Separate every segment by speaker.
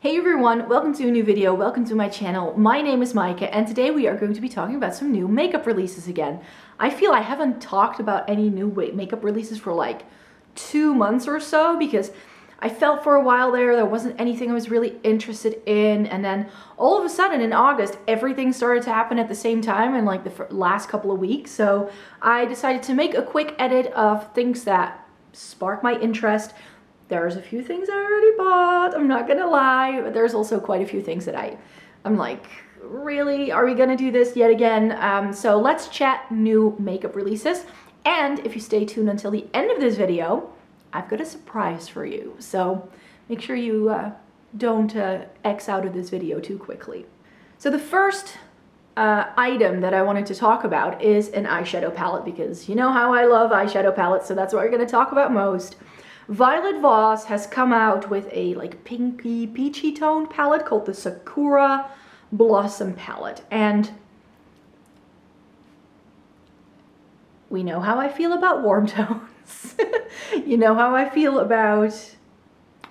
Speaker 1: Hey everyone, welcome to a new video, welcome to my channel. My name is Maaike and today we are going to be talking about some new makeup releases again. I feel I haven't talked about any new makeup releases for like 2 months or so because I felt for a while there wasn't anything I was really interested in, and then all of a sudden in August everything started to happen at the same time in like the last couple of weeks. So I decided to make a quick edit of things that spark my interest. There's a few things I already bought, I'm not gonna lie, but there's also quite a few things that I'm like, really? Are we gonna do this yet again? So let's chat new makeup releases. And if you stay tuned until the end of this video, I've got a surprise for you. So make sure you don't X out of this video too quickly. So the first item that I wanted to talk about is an eyeshadow palette, because you know how I love eyeshadow palettes, so that's what we're gonna talk about most. Violet Voss has come out with a like pinky peachy toned palette called the Sakura Blossom palette, and we know how I feel about warm tones. You know how I feel about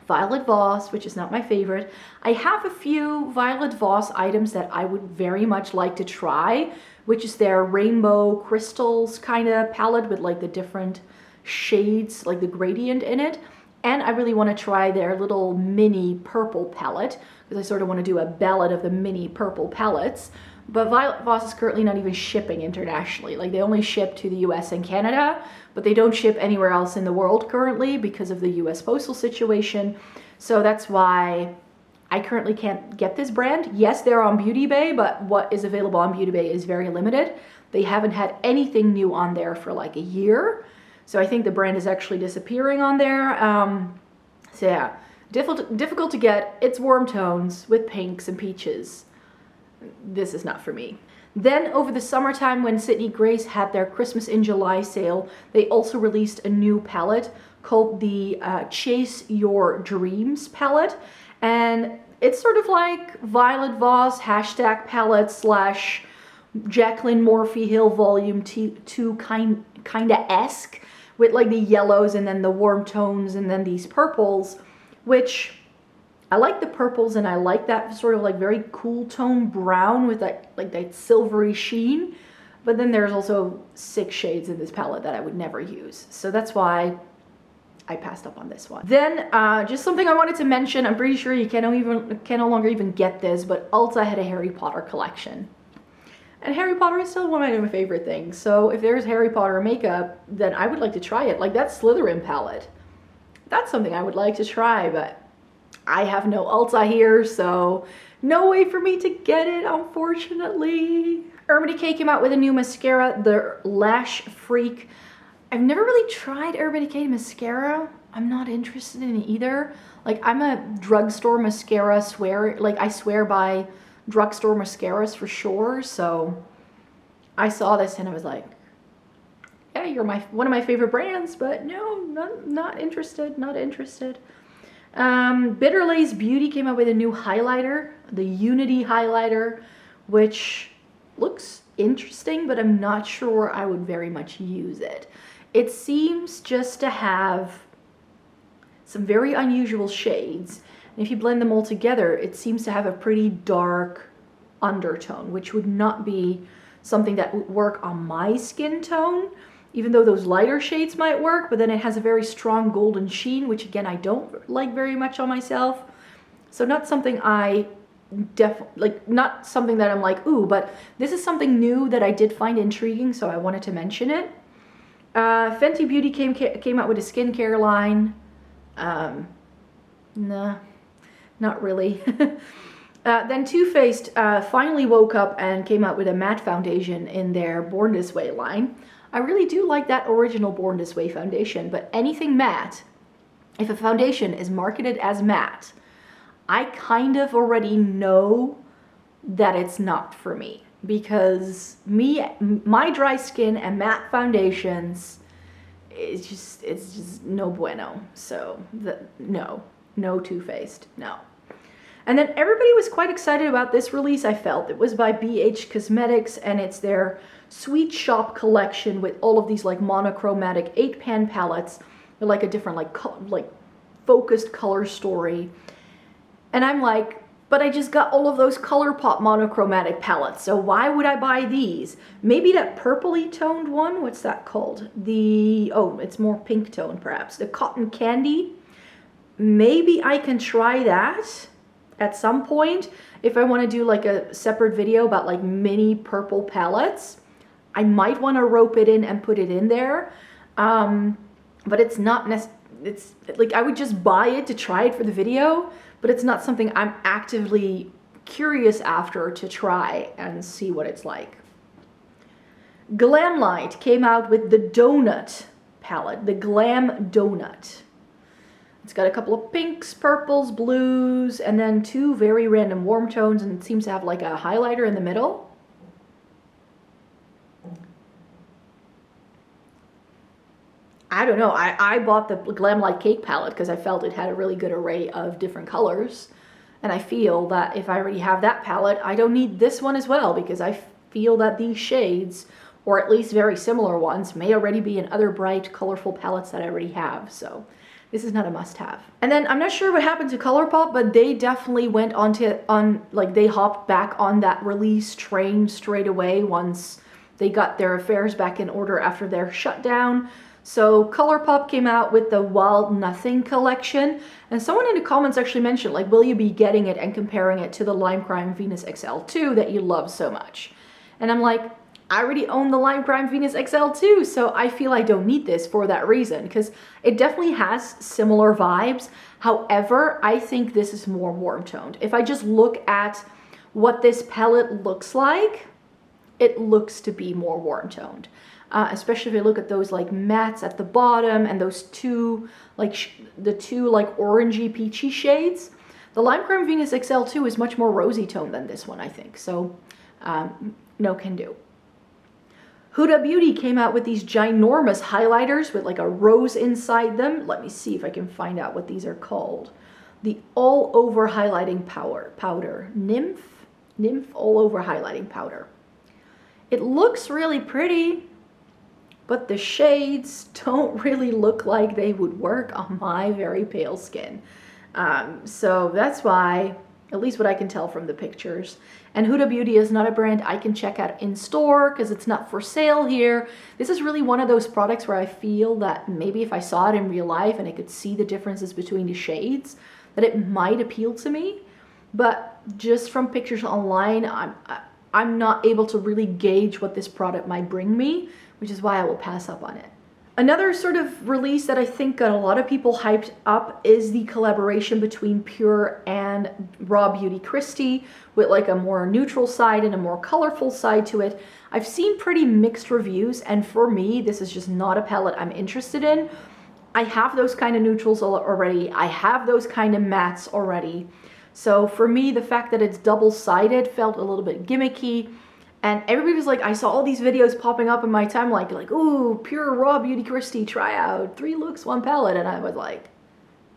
Speaker 1: Violet Voss, which is not my favorite. I have a few Violet Voss items that I would very much like to try, which is their Rainbow Crystals kind of palette with like the different shades, like the gradient in it. And I really want to try their little mini purple palette, because I sort of want to do a ballad of the mini purple palettes. But Violet Voss is currently not even shipping internationally. Like, they only ship to the US and Canada, but they don't ship anywhere else in the world currently because of the US postal situation. So that's why I currently can't get this brand. Yes, they're on Beauty Bay, but what is available on Beauty Bay is very limited. They haven't had anything new on there for like a year. So I think the brand is actually disappearing on there. So yeah, difficult to get. It's warm tones with pinks and peaches. This is not for me. Then over the summertime, when Sydney Grace had their Christmas in July sale, they also released a new palette called the Chase Your Dreams palette. And it's sort of like Violet Voss hashtag palette slash Jacqueline Morphy Hill Volume 2 kinda-esque, with like the yellows and then the warm tones and then these purples, which I like the purples, and I like that sort of like very cool tone brown with that like that silvery sheen. But then there's also 6 shades in this palette that I would never use. So that's why I passed up on this one. Then just something I wanted to mention, I'm pretty sure you can no longer even get this, but Ulta had a Harry Potter collection. And Harry Potter is still one of my favorite things. So if there's Harry Potter makeup, then I would like to try it. Like that Slytherin palette. That's something I would like to try, but I have no Ulta here, so no way for me to get it, unfortunately. Urban Decay came out with a new mascara, the Lash Freak. I've never really tried Urban Decay mascara. I'm not interested in it either. Like, I'm a drugstore mascara I swear by drugstore mascaras for sure. So I saw this and I was like, yeah, you're one of my favorite brands, but no, not interested, not interested. Bitter Lace Beauty came out with a new highlighter, the Unity highlighter, which looks interesting, but I'm not sure I would very much use it. It seems just to have some very unusual shades. And if you blend them all together, it seems to have a pretty dark undertone, which would not be something that would work on my skin tone, even though those lighter shades might work. But then it has a very strong golden sheen, which again, I don't like very much on myself. So not something I not something that I'm like, ooh, but this is something new that I did find intriguing, so I wanted to mention it. Fenty Beauty came out with a skincare line. Nah. Not really. Then Too Faced finally woke up and came out with a matte foundation in their Born This Way line. I really do like that original Born This Way foundation, but anything matte, if a foundation is marketed as matte, I kind of already know that it's not for me, because my dry skin and matte foundations, it's just no bueno. So no Too Faced, no. And then everybody was quite excited about this release, I felt. It was by BH Cosmetics, and it's their Sweet Shop collection with all of these like monochromatic 8-pan palettes with like a different like focused color story. And I'm like, but I just got all of those ColourPop monochromatic palettes, so why would I buy these? Maybe that purpley toned one, what's that called? Oh, it's more pink tone perhaps. The Cotton Candy. Maybe I can try that at some point if I want to do like a separate video about like mini purple palettes. I might want to rope it in and put it in there, but it's not it's like I would just buy it to try it for the video, but it's not something I'm actively curious after to try and see what it's like. Glamlite came out with the Donut palette, the Glam Donut. It's got a couple of pinks, purples, blues, and then 2 very random warm tones, and it seems to have like a highlighter in the middle. I don't know, I bought the Glamlite Cake palette because I felt it had a really good array of different colors. And I feel that if I already have that palette, I don't need this one as well, because I feel that these shades, or at least very similar ones, may already be in other bright, colorful palettes that I already have. So this is not a must-have. And then I'm not sure what happened to ColourPop, but they definitely went like they hopped back on that release train straight away once they got their affairs back in order after their shutdown. So ColourPop came out with the Wild Nothing collection, and someone in the comments actually mentioned, like, will you be getting it and comparing it to the Lime Crime Venus XL2 that you love so much? And I'm like, I already own the Lime Crime Venus XL2, so I feel I don't need this for that reason, because it definitely has similar vibes. However, I think this is more warm toned. If I just look at what this palette looks like, it looks to be more warm toned. Especially if you look at those like mattes at the bottom and those two like the two like orangey peachy shades. The Lime Crime Venus XL2 is much more rosy toned than this one, I think. So no can do. Huda Beauty came out with these ginormous highlighters with like a rose inside them. Let me see if I can find out what these are called. The All Over Highlighting Powder. Nymph All Over Highlighting Powder. It looks really pretty, but the shades don't really look like they would work on my very pale skin. So that's why, at least what I can tell from the pictures. And Huda Beauty is not a brand I can check out in store because it's not for sale here. This is really one of those products where I feel that maybe if I saw it in real life and I could see the differences between the shades, that it might appeal to me. But just from pictures online, I'm not able to really gauge what this product might bring me, which is why I will pass up on it. Another sort of release that I think got a lot of people hyped up is the collaboration between Pure and Raw Beauty Kristi, with like a more neutral side and a more colorful side to it. I've seen pretty mixed reviews, and for me, this is just not a palette I'm interested in. I have those kind of neutrals already. I have those kind of mattes already. So for me, the fact that it's double-sided felt a little bit gimmicky. And everybody was like, I saw all these videos popping up in my timeline, like, ooh, Pure Raw Beauty Kristi tryout, 3 looks, 1 palette. And I was like,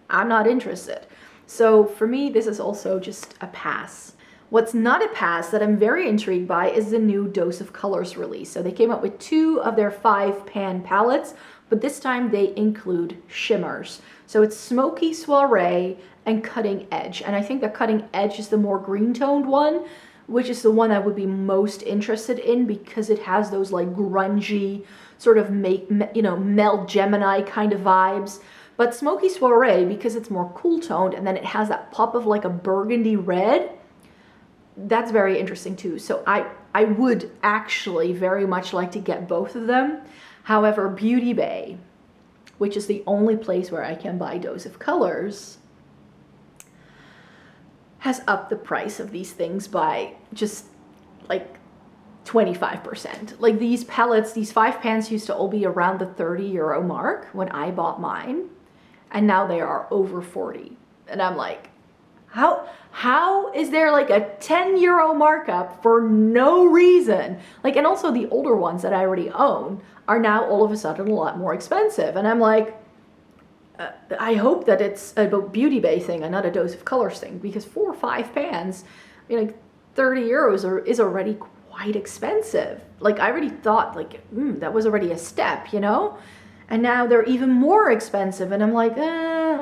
Speaker 1: I'm not interested. So for me, this is also just a pass. What's not a pass that I'm very intrigued by is the new Dose of Colors release. So they came up with 2 of their 5-pan palettes, but this time they include shimmers. So it's Smoky Soiree and Cutting Edge. And I think the Cutting Edge is the more green toned one, which is the one I would be most interested in because it has those like grungy sort of Mel Gemini kind of vibes. But Smoky Soiree, because it's more cool toned and then it has that pop of like a burgundy red, that's very interesting too. So I would actually very much like to get both of them. However, Beauty Bay, which is the only place where I can buy Dose of Colors, has upped the price of these things by just like 25%. Like these palettes, these 5 pans used to all be around the €30 mark when I bought mine, and now they are over 40. And I'm like, how is there like a €10 markup for no reason? Like, and also the older ones that I already own are now all of a sudden a lot more expensive. And I'm like, I hope that it's a Beauty Bay thing and not a Dose of Colors thing, because 4 or 5 pans, I mean, like €30 is already quite expensive. Like I already thought like, that was already a step, you know? And now they're even more expensive, and I'm like,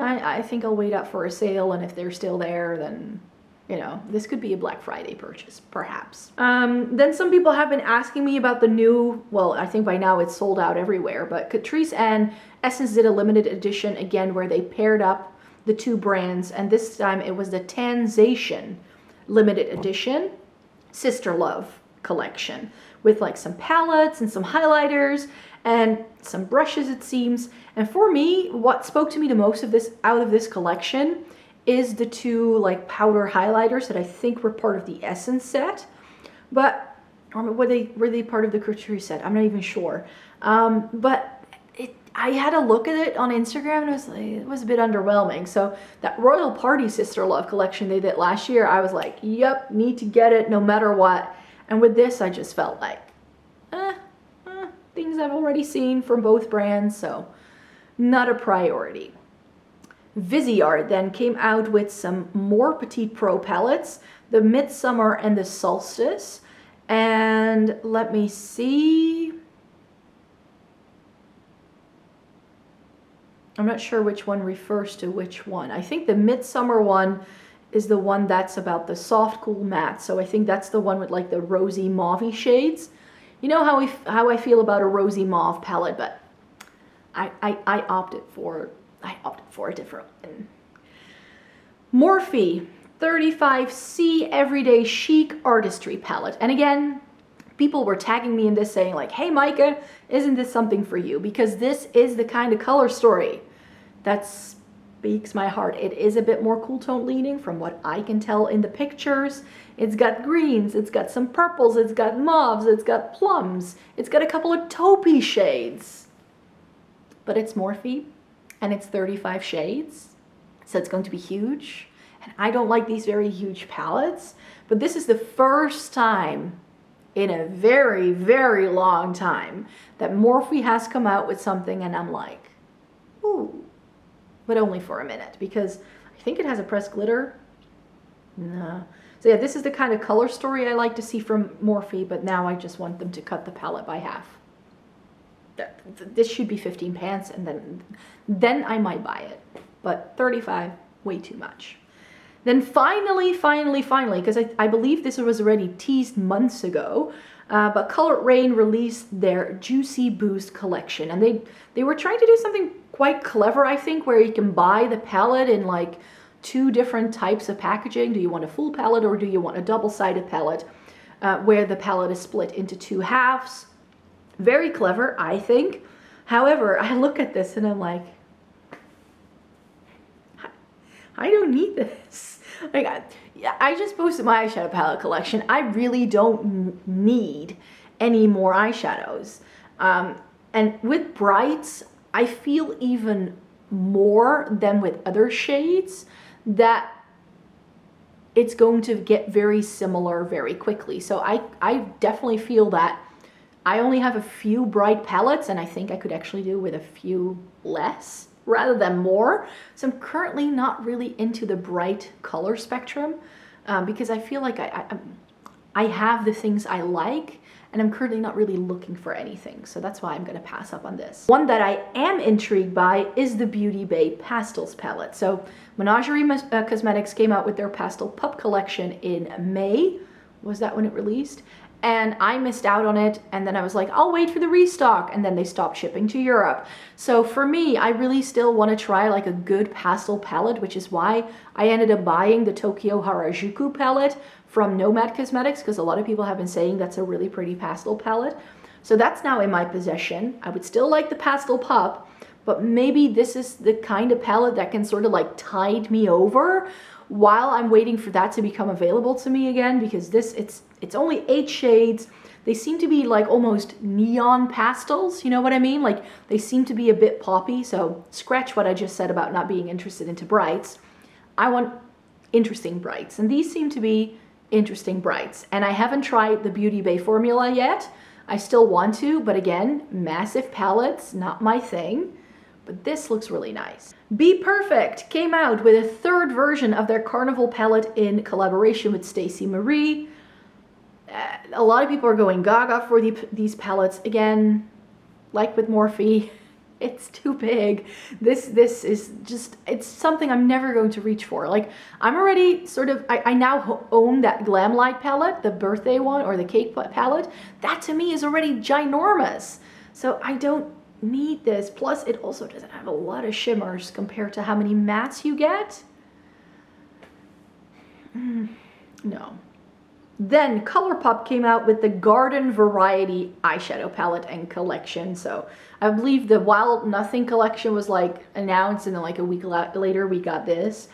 Speaker 1: I think I'll wait up for a sale, and if they're still there, then, you know, this could be a Black Friday purchase, perhaps. Then some people have been asking me about the new, well, I think by now it's sold out everywhere, but Catrice and Essence did a limited edition again where they paired up the two brands, and this time it was the Tanzation limited edition Sister Love collection with like some palettes and some highlighters and some brushes, it seems. And for me, what spoke to me the most of this out of this collection is the two like powder highlighters that I think were part of the Essence set, but or were they part of the Catrice set? I'm not even sure. But I had a look at it on Instagram and it was a bit underwhelming. So that Royal Party Sister Love collection they did last year, I was like, yep, need to get it no matter what. And with this, I just felt like, things I've already seen from both brands, so not a priority. Viseart then came out with some more Petite Pro palettes, the Midsummer and the Solstice. And let me see. I'm not sure which one refers to which one. I think the Midsummer one is the one that's about the soft, cool matte. So I think that's the one with like the rosy mauve shades. You know how I feel about a rosy mauve palette, but I opted for a different one. Morphe 35C Everyday Chic Artistry Palette. And again, people were tagging me in this saying like, hey Micah, isn't this something for you? Because this is the kind of color story that speaks my heart. It is a bit more cool tone leaning from what I can tell in the pictures. It's got greens, it's got some purples, it's got mauves, it's got plums, it's got a couple of taupey shades. But it's Morphe and it's 35 shades, so it's going to be huge. And I don't like these very huge palettes, but this is the first time in a very, very long time that Morphe has come out with something and I'm like, ooh, but only for a minute because I think it has a pressed glitter. No. So yeah, this is the kind of color story I like to see from Morphe, but now I just want them to cut the palette by half. This should be 15 pants and then I might buy it, but 35, way too much. Then finally, because I believe this was already teased months ago, but Colored Rain released their Juicy Boost collection. And they were trying to do something quite clever, I think, where you can buy the palette in like 2 different types of packaging. Do you want a full palette or do you want a double-sided palette where the palette is split into 2 halves? Very clever, I think. However, I look at this and I'm like, I don't need this. Like, I just posted my eyeshadow palette collection. I really don't need any more eyeshadows. And with brights, I feel even more than with other shades that it's going to get very similar very quickly. So I definitely feel that I only have a few bright palettes and I think I could actually do with a few less rather than more. So I'm currently not really into the bright color spectrum because I feel like I have the things I like and I'm currently not really looking for anything. So that's why I'm gonna pass up on this. One that I am intrigued by is the Beauty Bay Pastels palette. So Menagerie Cosmetics came out with their Pastel Pup collection in May. Was that when it released? And I missed out on it, and then I was like, I'll wait for the restock, and then they stopped shipping to Europe. So for me, I really still want to try like a good pastel palette, which is why I ended up buying the Tokyo Harajuku palette from Nomad Cosmetics, because a lot of people have been saying that's a really pretty pastel palette. So that's now in my possession. I would still like the Pastel Pup, but maybe this is the kind of palette that can sort of like tide me over while I'm waiting for that to become available to me again, because this, it's only 8 shades. They seem to be like almost neon pastels, you know what I mean? Like they seem to be a bit poppy, so scratch what I just said about not being interested into brights. I want interesting brights, and these seem to be interesting brights. And I haven't tried the Beauty Bay formula yet. I still want to, but again, massive palettes, not my thing. But this looks really nice. Be Perfect came out with a 3rd version of their Carnival palette in collaboration with Stacey Marie. A lot of people are going gaga for these palettes. Again, like with Morphe, It's too big. This is just, it's something I'm never going to reach for. Like, I'm already sort of, I now own that Glam Light palette, the birthday one, or the cake palette. That to me is already ginormous. So I don't need this. Plus, it also doesn't have a lot of shimmers compared to how many mattes you get. No. Then ColourPop came out with the Garden Variety eyeshadow palette and collection. So I believe the Wild Nothing collection was like announced, and then like a week later we got this.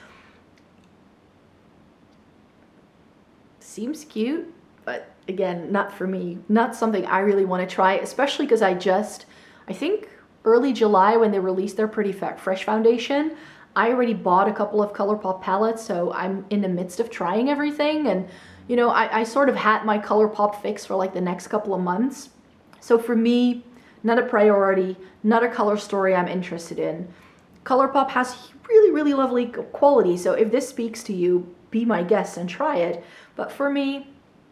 Speaker 1: Seems cute, but again, not for me. Not something I really want to try, especially because I think early July when they released their Pretty Fresh foundation, I already bought a couple of ColourPop palettes, so I'm in the midst of trying everything. And you know, I sort of had my ColourPop fix for like the next couple of months. So for me, not a priority, not a color story I'm interested in. ColourPop has really, really lovely quality. So if this speaks to you, be my guest and try it. But for me,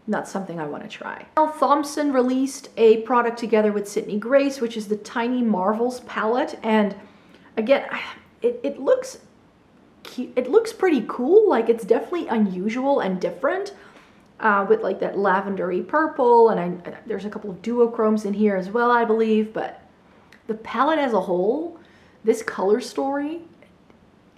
Speaker 1: not something I want to try. Now, Thompson released a product together with Sydney Grace, which is the Tiny Marvels palette. And again, it looks cute. It looks pretty cool. Like, it's definitely unusual and different. With like that lavendery purple, and there's a couple of duochromes in here as well, I believe. But the palette as a whole, this color story,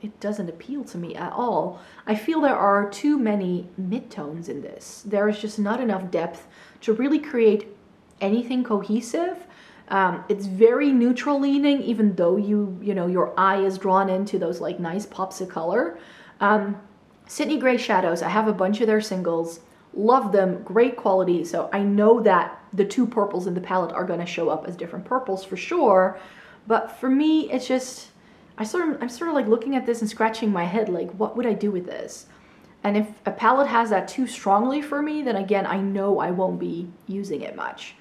Speaker 1: it doesn't appeal to me at all. I feel there are too many midtones in this. There is just not enough depth to really create anything cohesive. It's very neutral leaning, even though you know your eye is drawn into those like nice pops of color. Sydney Grace shadows, I have a bunch of their singles. Love them, great quality. So I know that the two purples in the palette are going to show up as different purples for sure. But for me, it's just, I'm sort of like looking at this and scratching my head, like, what would I do with this? And if a palette has that too strongly for me, then again, I know I won't be using it much.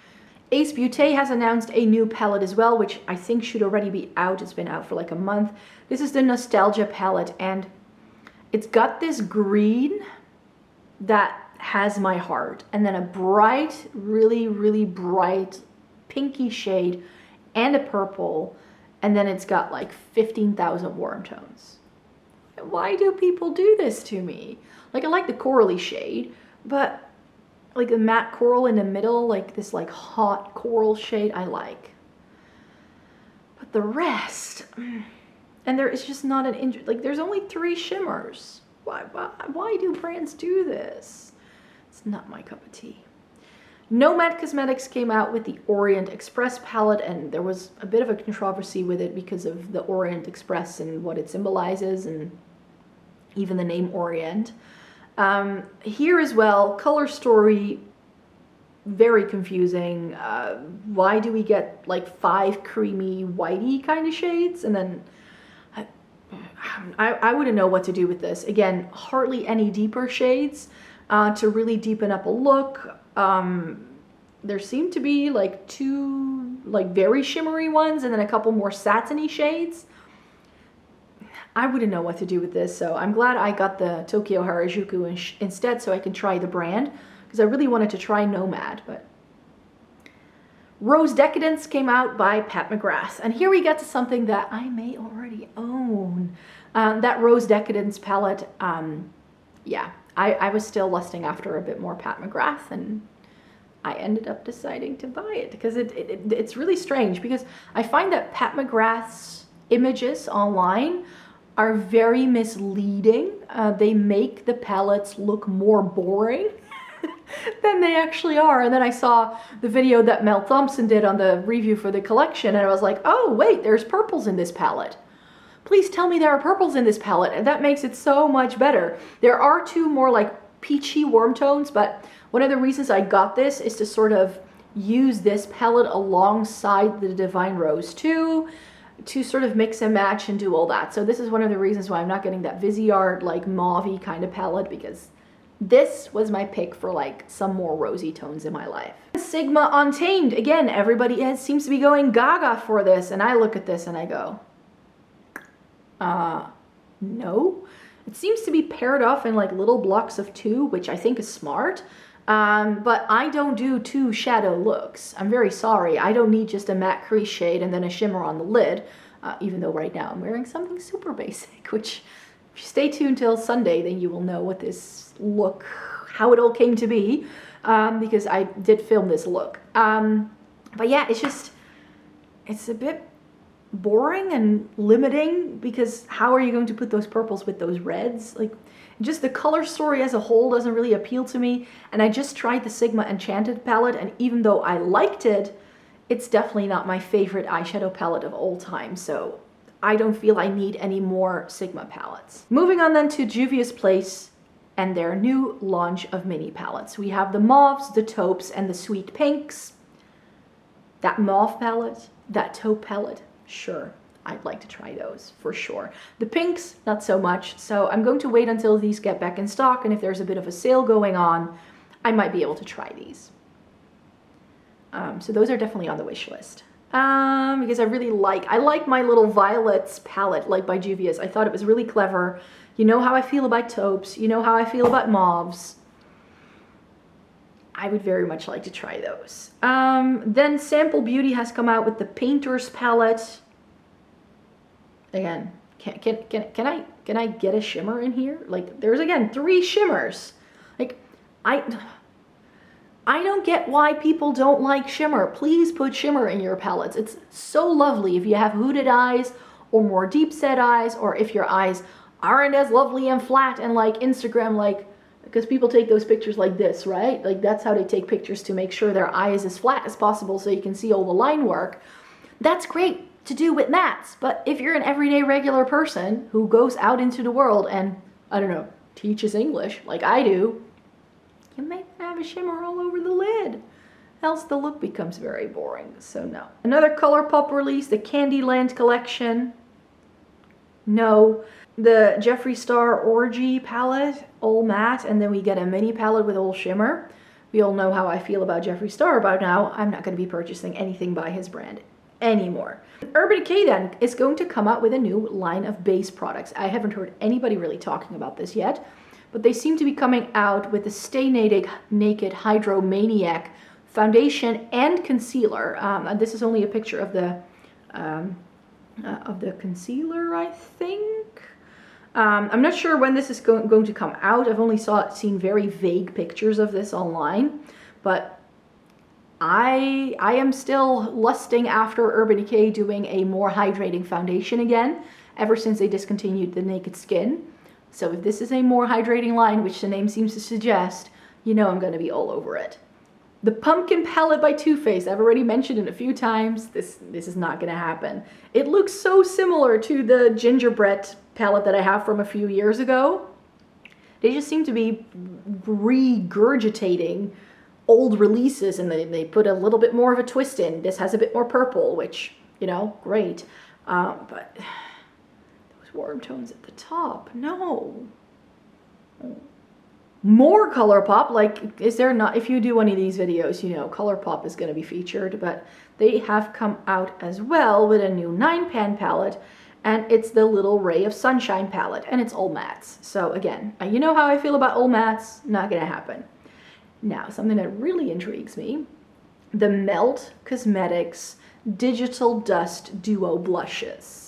Speaker 1: Ace Beauté has announced a new palette as well, which I think should already be out. It's been out for like a month. This is the Nostalgia palette, and it's got this green that has my heart, and then a bright, really, really bright pinky shade and a purple, and then it's got like 15,000 warm tones. Why do people do this to me? Like, I like the corally shade, but like the matte coral in the middle, like this like hot coral shade, I like. But the rest, and there is just not an like, there's only 3 shimmers. Why do brands do this? It's not my cup of tea. Nomad Cosmetics came out with the Orient Express palette, and there was a bit of a controversy with it because of the Orient Express and what it symbolizes, and even the name Orient. Here as well, color story, very confusing. Why do we get like 5 creamy whitey kind of shades? And then I wouldn't know what to do with this. Again, hardly any deeper shades to really deepen up a look. There seem to be like 2 like very shimmery ones and then a couple more satiny shades. I wouldn't know what to do with this, so I'm glad I got the Tokyo Harajuku instead so I can try the brand, because I really wanted to try Nomad. But Rose Decadence came out by Pat McGrath, and here we get to something that I may already own. That Rose Decadence palette, yeah, I was still lusting after a bit more Pat McGrath, and I ended up deciding to buy it because it's really strange, because I find that Pat McGrath's images online are very misleading. They make the palettes look more boring than they actually are. And then I saw the video that Mel Thompson did on the review for the collection, and I was like, oh wait, there's purples in this palette. Please tell me there are purples in this palette, and that makes it so much better. There are 2 more like peachy warm tones, but one of the reasons I got this is to sort of use this palette alongside the Divine Rose too, to sort of mix and match and do all that. So this is one of the reasons why I'm not getting that Viseart like mauve-y kind of palette, because this was my pick for like some more rosy tones in my life. Sigma Untamed, again, everybody seems to be going gaga for this, and I look at this and I go, no. It seems to be paired off in like little blocks of 2, which I think is smart. But I don't do two shadow looks. I'm very sorry. I don't need just a matte crease shade and then a shimmer on the lid, even though right now I'm wearing something super basic, which if you stay tuned till Sunday, then you will know what this look, how it all came to be, because I did film this look. But yeah, it's a bit boring and limiting, because how are you going to put those purples with those reds? Like, just the color story as a whole doesn't really appeal to me. And I just tried the Sigma Enchanted palette, and even though I liked it, it's definitely not my favorite eyeshadow palette of all time. So I don't feel I need any more Sigma palettes. Moving on then to Juvia's Place and their new launch of mini palettes. We have the mauves, the taupes, and the sweet pinks. That mauve palette, that taupe palette, sure, I'd like to try those for sure. The pinks, not so much. So I'm going to wait until these get back in stock, and if there's a bit of a sale going on, I might be able to try these. So those are definitely on the wish list. Because I like my little violets palette, like by Juvia's. I thought it was really clever. You know how I feel about taupes. You know how I feel about mauves. I would very much like to try those. Then Sample Beauty has come out with the Painter's palette. Again, can I get a shimmer in here? Like, there's again 3 shimmers. Like, I don't get why people don't like shimmer. Please put shimmer in your palettes. It's so lovely if you have hooded eyes or more deep set eyes, or if your eyes aren't as lovely and flat and like Instagram, like, because people take those pictures like this, right? Like, that's how they take pictures, to make sure their eye is as flat as possible so you can see all the line work. That's great to do with mattes, but if you're an everyday regular person who goes out into the world and, I don't know, teaches English like I do, you may have a shimmer all over the lid, else the look becomes very boring. So no. Another ColourPop release, the Candyland collection. No. The Jeffree Star Orgy palette, all matte, and then we get a mini palette with all shimmer. We all know how I feel about Jeffree Star by now. I'm not going to be purchasing anything by his brand anymore. Urban Decay then is going to come out with a new line of base products. I haven't heard anybody really talking about this yet, but they seem to be coming out with the Stay Naked Hydromaniac foundation and concealer. And this is only a picture of the concealer, I think. I'm not sure when this is going to come out. I've only seen very vague pictures of this online, but I am still lusting after Urban Decay doing a more hydrating foundation again, ever since they discontinued the Naked Skin. So if this is a more hydrating line, which the name seems to suggest, you know I'm going to be all over it. The Pumpkin palette by Too Faced, I've already mentioned it a few times. This is not going to happen. It looks so similar to the Gingerbread palette that I have from a few years ago. They just seem to be regurgitating old releases, and they put a little bit more of a twist in. This has a bit more purple, which, you know, great. But those warm tones at the top, no. More ColourPop, like, is there not, if you do one of these videos, you know ColourPop is going to be featured, but they have come out as well with a new 9-pan palette, and it's the Little Ray of Sunshine palette, and it's all mattes. So again, you know how I feel about all mattes, not going to happen. Now, something that really intrigues me, the Melt Cosmetics Digital Dust Duo Blushes,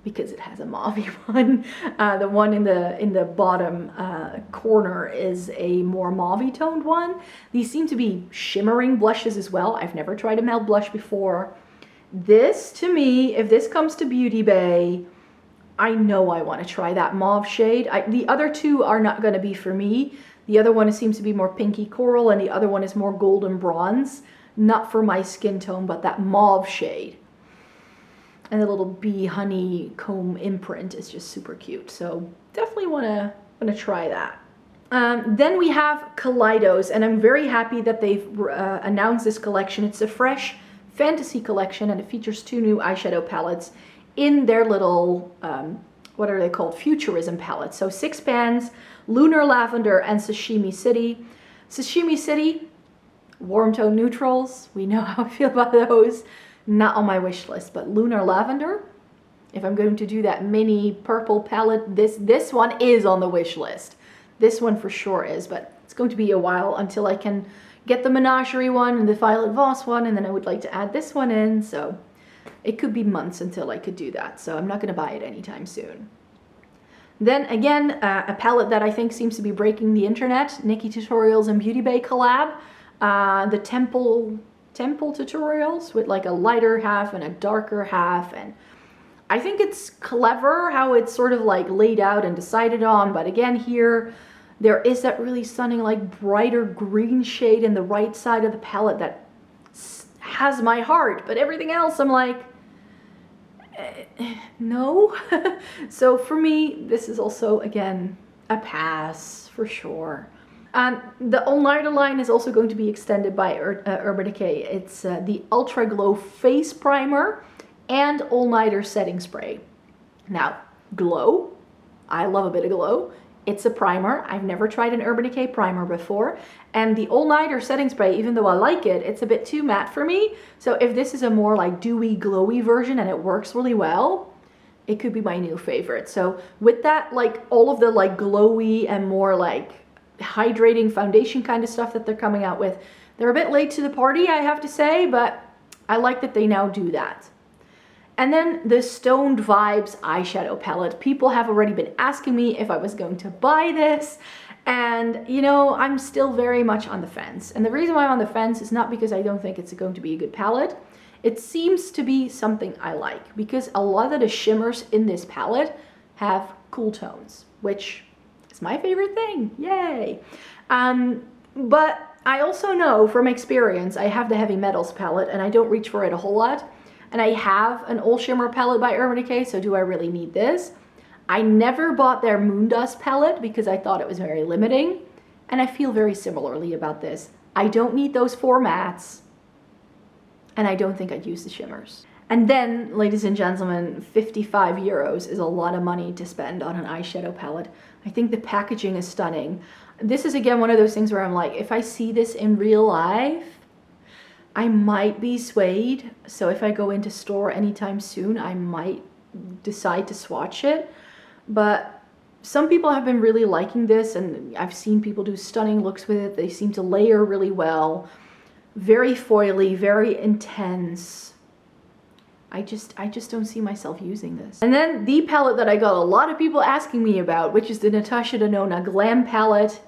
Speaker 1: because it has a mauve one. The one in the bottom corner is a more mauve toned one. These seem to be shimmering blushes as well. I've never tried a melt blush before. This, to me, if this comes to Beauty Bay, I know I want to try that mauve shade. The other two are not going to be for me. The other one seems to be more pinky coral, and the other one is more golden bronze. Not for my skin tone, but that mauve shade. And the little bee honey comb imprint is just super cute. So definitely want to try that. Then we have Kaleidos, and I'm very happy that they've announced this collection. It's a fresh fantasy collection, and it features 2 new eyeshadow palettes in their little, what are they called? Futurism palettes. So 6 pans, Lunar Lavender and Sashimi City. Sashimi City, warm tone neutrals. We know how I feel about those. Not on my wish list, but Lunar Lavender, if I'm going to do that mini purple palette, this one is on the wish list. This one for sure is, but it's going to be a while until I can get the Menagerie one and the Violet Voss one, and then I would like to add this one in, so it could be months until I could do that, so I'm not going to buy it anytime soon. Then again, a palette that I think seems to be breaking the internet, Nikki Tutorials and Beauty Bay collab, the Temple Tutorials with like a lighter half and a darker half, and I think it's clever how it's sort of like laid out and decided on, but again here, there is that really stunning like brighter green shade in the right side of the palette that has my heart, but everything else I'm like, no. So for me, this is also, again, a pass for sure. The all-nighter line is also going to be extended by Urban Decay. It's the Ultra Glow Face Primer and all-nighter setting spray. Now, glow, I love a bit of glow. It's a primer. I've never tried an Urban Decay primer before. And the all-nighter setting spray, even though I like it, it's a bit too matte for me. So if this is a more like dewy, glowy version and it works really well, it could be my new favorite. So with that, like all of the like glowy and more like hydrating foundation kind of stuff that they're coming out with, they're a bit late to the party, I have to say, but I like that they now do that. And then the Stoned Vibes eyeshadow palette. People have already been asking me if I was going to buy this. And, you know, I'm still very much on the fence. And the reason why I'm on the fence is not because I don't think it's going to be a good palette. It seems to be something I like, because a lot of the shimmers in this palette have cool tones, which is my favorite thing. Yay! But I also know from experience, I have the Heavy Metals palette and I don't reach for it a whole lot. And I have an all shimmer palette by Urban Decay, so do I really need this? I never bought their Moondust palette because I thought it was very limiting, and I feel very similarly about this. I don't need those 4 mattes, and I don't think I'd use the shimmers. And then, ladies and gentlemen, 55 euros is a lot of money to spend on an eyeshadow palette. I think the packaging is stunning. This is again one of those things where I'm like, if I see this in real life, I might be swayed. So if I go into store anytime soon, I might decide to swatch it. But some people have been really liking this, and I've seen people do stunning looks with it. They seem to layer really well. Very foily, very intense. I just don't see myself using this. And then the palette that I got a lot of people asking me about, which is the Natasha Denona Glam palette.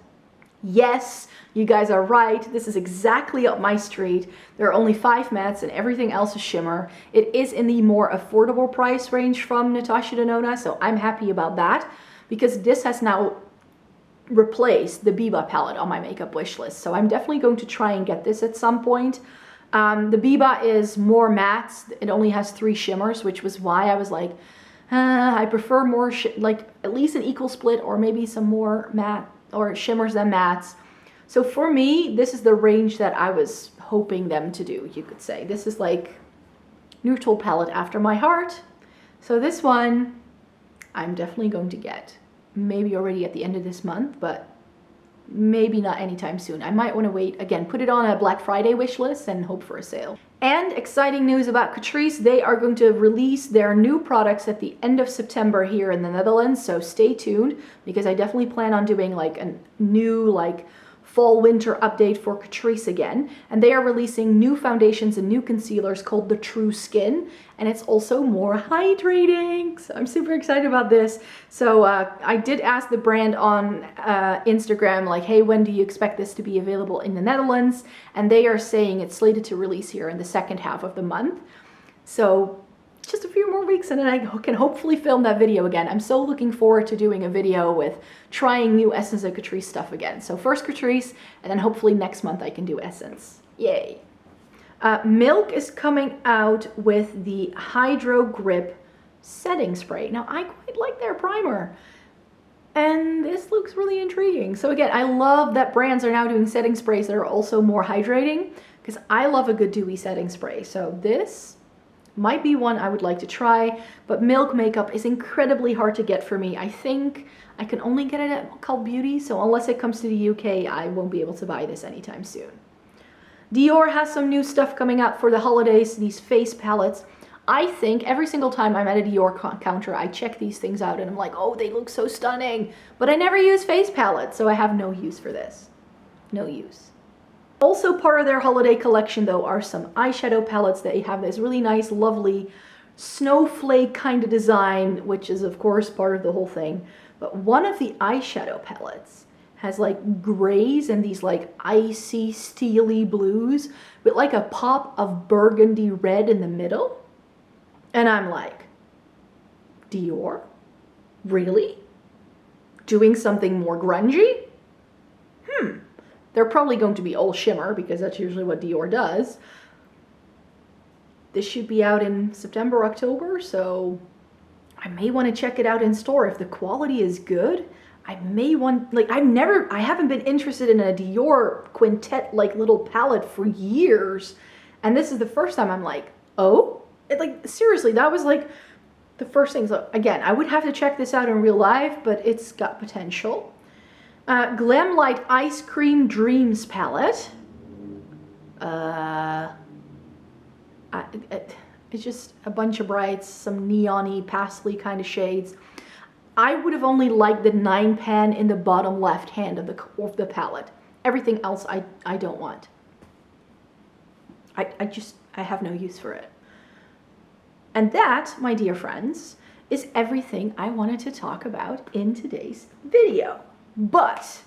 Speaker 1: Yes, you guys are right. This is exactly up my street. There are only 5 mattes and everything else is shimmer. It is in the more affordable price range from Natasha Denona, so I'm happy about that, because this has now replaced the Biba palette on my makeup wish list. So I'm definitely going to try and get this at some point. The Biba is more mattes. It only has 3 shimmers, which was why I was like, I prefer more, like at least an equal split, or maybe some more matte or shimmers than mattes. So for me, this is the range that I was hoping them to do, you could say. This is like neutral palette after my heart. So this one, I'm definitely going to get. Maybe already at the end of this month, but maybe not anytime soon. I might want to wait, again, put it on a Black Friday wish list and hope for a sale. And exciting news about Catrice, they are going to release their new products at the end of September here in the Netherlands, so stay tuned, because I definitely plan on doing like a new like fall winter update for Catrice again. And they are releasing new foundations and new concealers called the True Skin, and it's also more hydrating. So I'm super excited about this. So I did ask the brand on Instagram, like, hey, when do you expect this to be available in the Netherlands? And they are saying it's slated to release here in the second half of the month. So just a few more weeks and then I can hopefully film that video again. I'm so looking forward to doing a video with trying new Essence and Catrice stuff again. So first Catrice, and then hopefully next month I can do Essence. Yay! Milk is coming out with the Hydro Grip setting spray. Now I quite like their primer, and this looks really intriguing. So again, I love that brands are now doing setting sprays that are also more hydrating, because I love a good dewy setting spray. So this might be one I would like to try, but Milk makeup is incredibly hard to get for me. I think I can only get it at Cult Beauty, so unless it comes to the UK, I won't be able to buy this anytime soon. Dior has some new stuff coming out for the holidays, these face palettes. I think every single time I'm at a Dior counter, I check these things out and I'm like, oh, they look so stunning. But I never use face palettes, so I have no use for this. No use. Also part of their holiday collection though are some eyeshadow palettes. They have this really nice, lovely snowflake kind of design, which is of course part of the whole thing. But one of the eyeshadow palettes has like grays and these like icy, steely blues with like a pop of burgundy red in the middle. And I'm like, Dior? Really? Doing something more grungy? They're probably going to be all shimmer because that's usually what Dior does. This should be out in September, October, so I may want to check it out in store. If the quality is good, I may want, like, I haven't been interested in a Dior quintet like little palette for years. And this is the first time I'm like, oh, like seriously, that was like the first thing. So again, I would have to check this out in real life, but it's got potential. Glamlight Ice Cream Dreams palette. It's just a bunch of brights, some neon-y, pastely kind of shades. I would have only liked the 9 pan in the bottom left hand of the palette. Everything else I don't want. I have no use for it. And that, my dear friends, is everything I wanted to talk about in today's video. But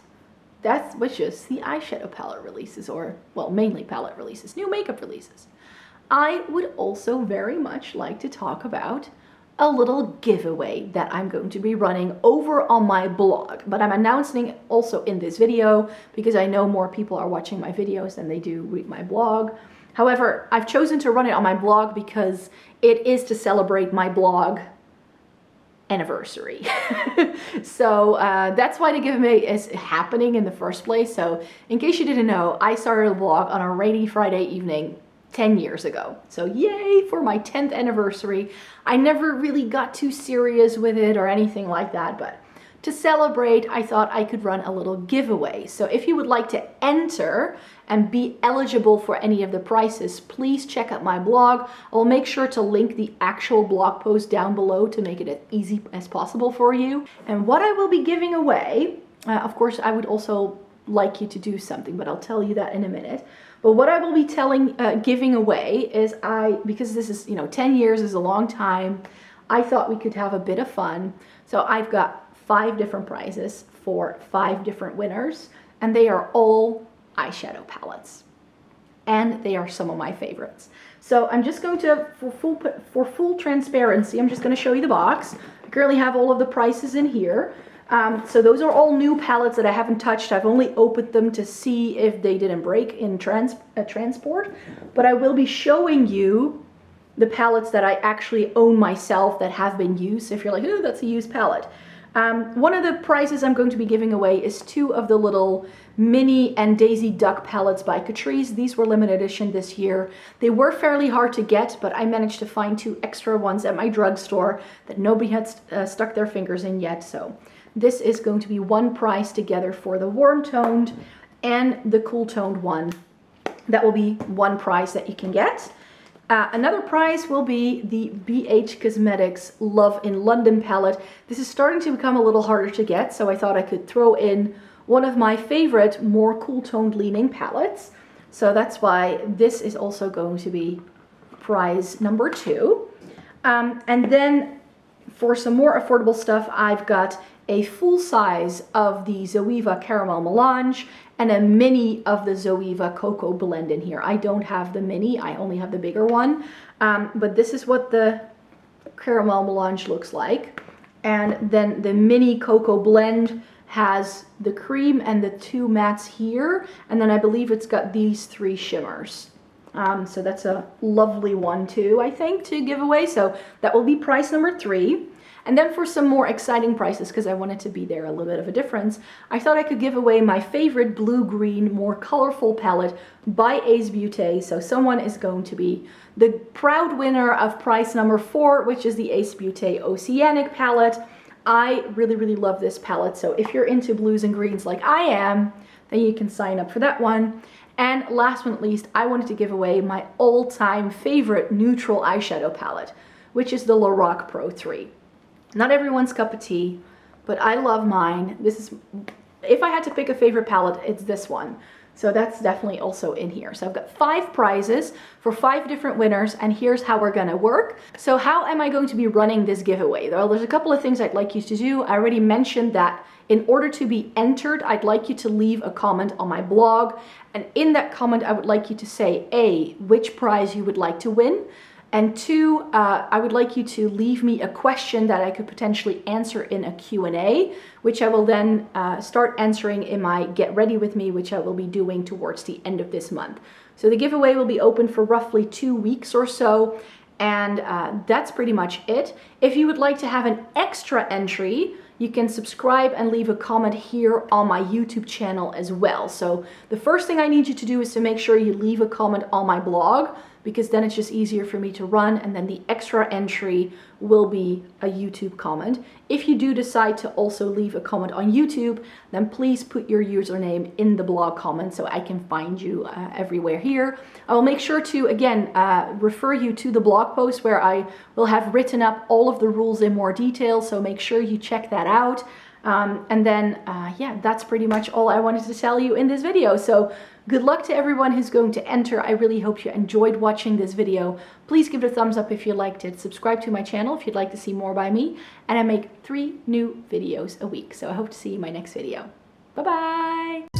Speaker 1: that was just the eyeshadow palette releases, or, well, mainly palette releases, new makeup releases. I would also very much like to talk about a little giveaway that I'm going to be running over on my blog. But I'm announcing it also in this video because I know more people are watching my videos than they do read my blog. However, I've chosen to run it on my blog because it is to celebrate my blog anniversary. So that's why the giveaway is happening in the first place. So in case you didn't know, I started a blog on a rainy Friday evening 10 years ago. So yay for my 10th anniversary. I never really got too serious with it or anything like that, but to celebrate, I thought I could run a little giveaway. So if you would like to enter and be eligible for any of the prizes, please check out my blog. I'll make sure to link the actual blog post down below to make it as easy as possible for you. And what I will be giving away, of course, I would also like you to do something, but I'll tell you that in a minute. But what I will be giving away is because this is, 10 years is a long time, I thought we could have a bit of fun. So I've got 5 different prizes for 5 different winners, and they are all eyeshadow palettes. And they are some of my favorites. So I'm just going to, for full transparency, I'm just going to show you the box. I currently have all of the prices in here. So those are all new palettes that I haven't touched. I've only opened them to see if they didn't break in transport. But I will be showing you the palettes that I actually own myself that have been used. If you're like, oh, that's a used palette. One of the prizes I'm going to be giving away is 2 of the little Minnie and Daisy Duck palettes by Catrice. These were limited edition this year. They were fairly hard to get, but I managed to find 2 extra ones at my drugstore that nobody had stuck their fingers in yet. So this is going to be one prize together for the warm toned and the cool toned one. That will be one prize that you can get. Another prize will be the BH Cosmetics Love in London palette. This is starting to become a little harder to get, so I thought I could throw in one of my favorite, more cool toned leaning palettes. So that's why this is also going to be prize number 2. And then for some more affordable stuff, I've got a full size of the Zoeva Caramel Melange and a mini of the Zoeva Cocoa Blend in here. I don't have the mini, I only have the bigger one. But this is what the Caramel Melange looks like. And then the mini Cocoa Blend has the cream and the 2 mattes here. And then I believe it's got these 3 shimmers. So that's a lovely one too, I think, to give away. So that will be prize number 3. And then for some more exciting prices, because I wanted to be there a little bit of a difference, I thought I could give away my favorite blue-green, more colorful palette by Ace Beauté. So someone is going to be the proud winner of prize number 4, which is the Ace Beauté Oceanic palette. I really, really love this palette. So if you're into blues and greens like I am, then you can sign up for that one. And last but not least, I wanted to give away my all-time favorite neutral eyeshadow palette, which is the Lorac Pro 3. Not everyone's cup of tea, but I love mine. This is, if I had to pick a favorite palette, it's this one. So that's definitely also in here. So I've got 5 prizes for 5 different winners, and here's how we're gonna work. So how am I going to be running this giveaway? Well, there's a couple of things I'd like you to do. I already mentioned that in order to be entered, I'd like you to leave a comment on my blog. And in that comment, I would like you to say, A, which prize you would like to win. And 2, I would like you to leave me a question that I could potentially answer in a Q&A, which I will then start answering in my Get Ready With Me, which I will be doing towards the end of this month. So the giveaway will be open for roughly 2 weeks or so, and that's pretty much it. If you would like to have an extra entry, you can subscribe and leave a comment here on my YouTube channel as well. So the first thing I need you to do is to make sure you leave a comment on my blog, because then it's just easier for me to run, and then the extra entry will be a YouTube comment. If you do decide to also leave a comment on YouTube, then please put your username in the blog comment so I can find you everywhere here. I will make sure to, again, refer you to the blog post where I will have written up all of the rules in more detail, so make sure you check that out. And then, yeah, that's pretty much all I wanted to tell you in this video. So good luck to everyone who's going to enter. I really hope you enjoyed watching this video. Please give it a thumbs up if you liked it. Subscribe to my channel if you'd like to see more by me. And I make 3 new videos a week. So I hope to see you in my next video. Bye-bye.